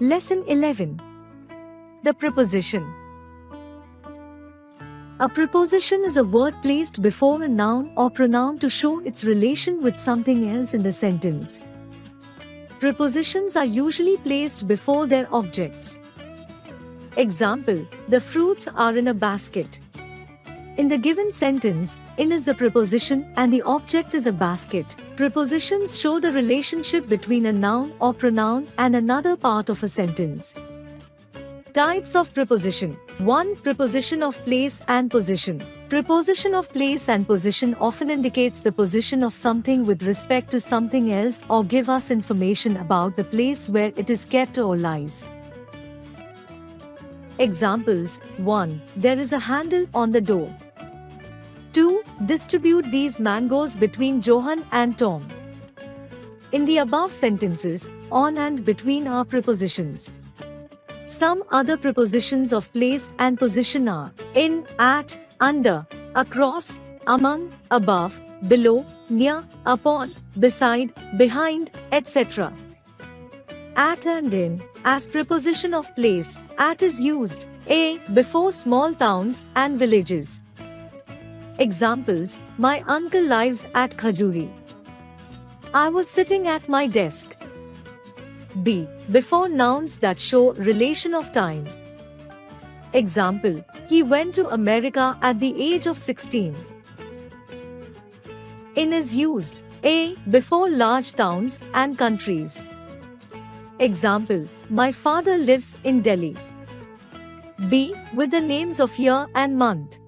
Lesson 11. The preposition. A preposition is a word placed before a noun or pronoun to show its relation with something else in the sentence. Prepositions are usually placed before their objects. Example: the fruits are in a basket. In the given sentence, in is the preposition and the object is a basket. Prepositions show the relationship between a noun or pronoun and another part of a sentence. Types of preposition. 1. Preposition of place and position. Preposition of place and position often indicates the position of something with respect to something else or give us information about the place where it is kept or lies. Examples: 1. There is a handle on the door. 2. Distribute these mangoes between Johan and Tom. In the above sentences, on and between are prepositions. Some other prepositions of place and position are in, at, under, across, among, above, below, near, upon, beside, behind, etc. At and in. As preposition of place, at is used a. before small towns and villages. Examples: my uncle lives at Khajuri. I was sitting at my desk. B. Before nouns that show relation of time. Example: he went to America at the age of 16. In is used a. before large towns and countries. Example: my father lives in Delhi. B. With the names of year and month.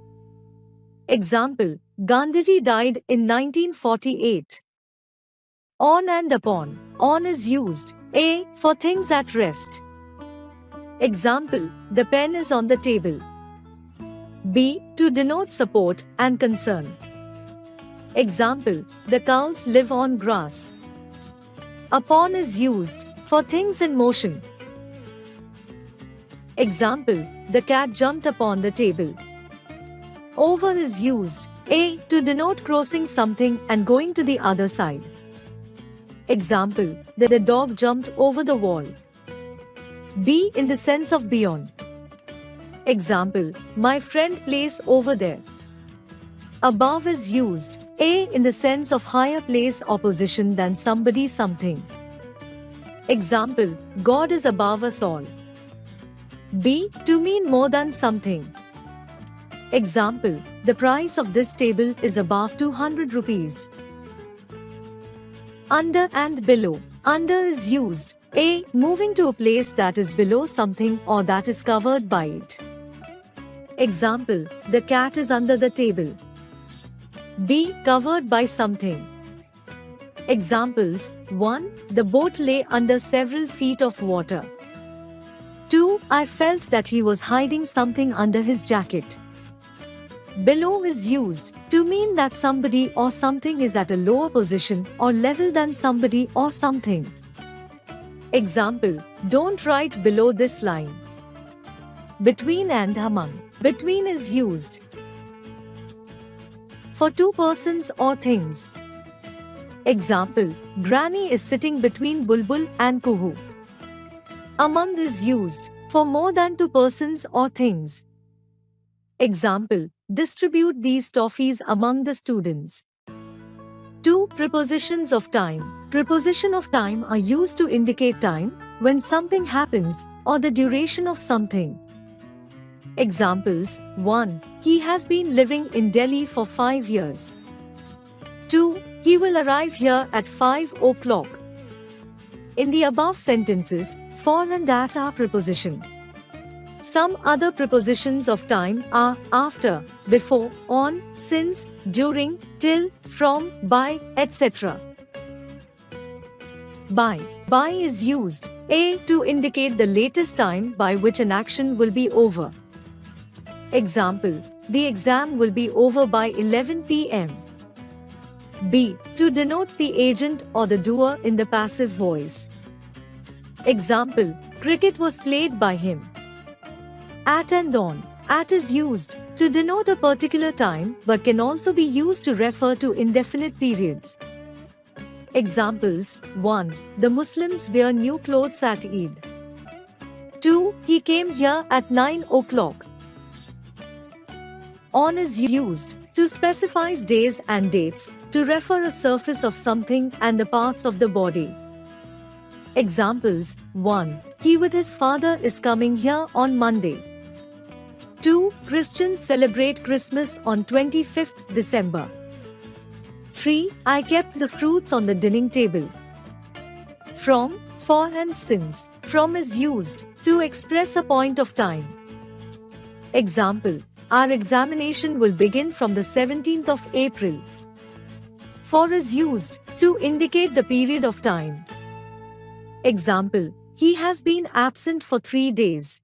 Example: Gandhiji died in 1948. On and upon. On is used a. for things at rest. Example: the pen is on the table. B. To denote support and concern. Example: the cows live on grass. Upon is used for things in motion. Example: the cat jumped upon the table. Over is used a. to denote crossing something and going to the other side. Example: the dog jumped over the wall. B. in the sense of beyond. Example: my friend plays over there. Above is used a. in the sense of higher place or position than somebody, something. Example: God is above us all. B. to mean more than something. Example: the price of this table is above 200 rupees. Under and below. Under is used a. moving to a place that is below something or that is covered by it. Example: the cat is under the table. B. covered by something. Examples: 1. The boat lay under several feet of water. 2. I felt that he was hiding something under his jacket. Below is used to mean that somebody or something is at a lower position or level than somebody or something. Example: don't write below this line. Between and among. Between is used for two persons or things. Example: Granny is sitting between Bulbul and Kuhu. Among is used for more than two persons or things. Example: distribute these toffees among the students. 2. Prepositions of time. Preposition of time are used to indicate time, when something happens, or the duration of something. Examples: 1. He has been living in Delhi for 5 years. 2. He will arrive here at 5 o'clock. In the above sentences, for and at are preposition. Some other prepositions of time are after, before, on, since, during, till, from, by, etc. By. By is used a. to indicate the latest time by which an action will be over. Example: the exam will be over by 11 p.m. B. To denote the agent or the doer in the passive voice. Example: cricket was played by him. At and on. At is used to denote a particular time but can also be used to refer to indefinite periods. Examples: 1. The Muslims wear new clothes at Eid. 2. He came here at 9 o'clock. On is used to specify days and dates to refer a surface of something and the parts of the body. Examples: 1. He with his father is coming here on Monday. 2. Christians celebrate Christmas on 25th December. 3. I kept the fruits on the dining table. From, for and since. From is used to express a point of time. Example: our examination will begin from the 17th of April. For is used to indicate the period of time. Example: he has been absent for 3 days.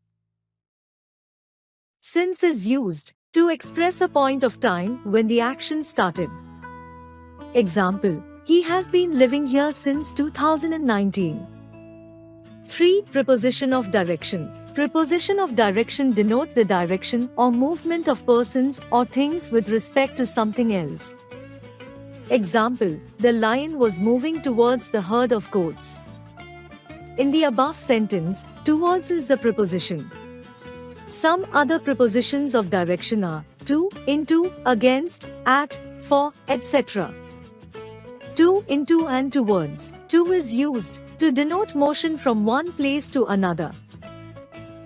Since is used to express a point of time when the action started. Example: he has been living here since 2019. 3. Preposition of direction. Preposition of direction denote the direction or movement of persons or things with respect to something else. Example: the lion was moving towards the herd of goats. In the above sentence, towards is the preposition. Some other prepositions of direction are to, into, against, at, for, etc. To, into and towards. To is used to denote motion from one place to another.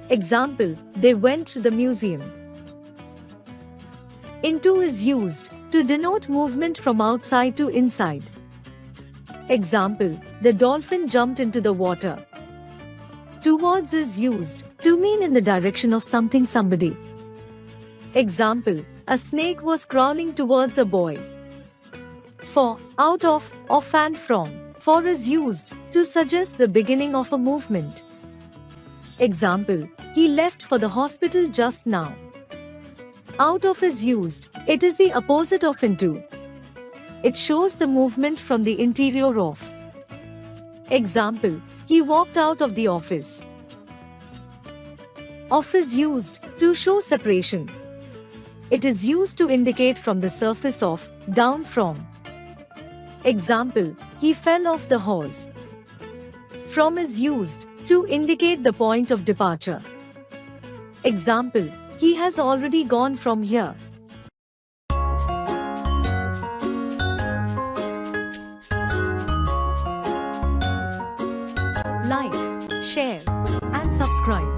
Example: they went to the museum. Into is used to denote movement from outside to inside. Example: the dolphin jumped into the water. Towards is used to mean in the direction of something, somebody. Example: a snake was crawling towards a boy. For, out of and from. For is used to suggest the beginning of a movement. Example: he left for the hospital just now. Out of is used. It is the opposite of into. It shows the movement from the interior of. Example: he walked out of the office. Of is used to show separation. It is used to indicate from the surface of, down from. Example: he fell off the horse. From is used to indicate the point of departure. Example: he has already gone from here. Like, share, and subscribe.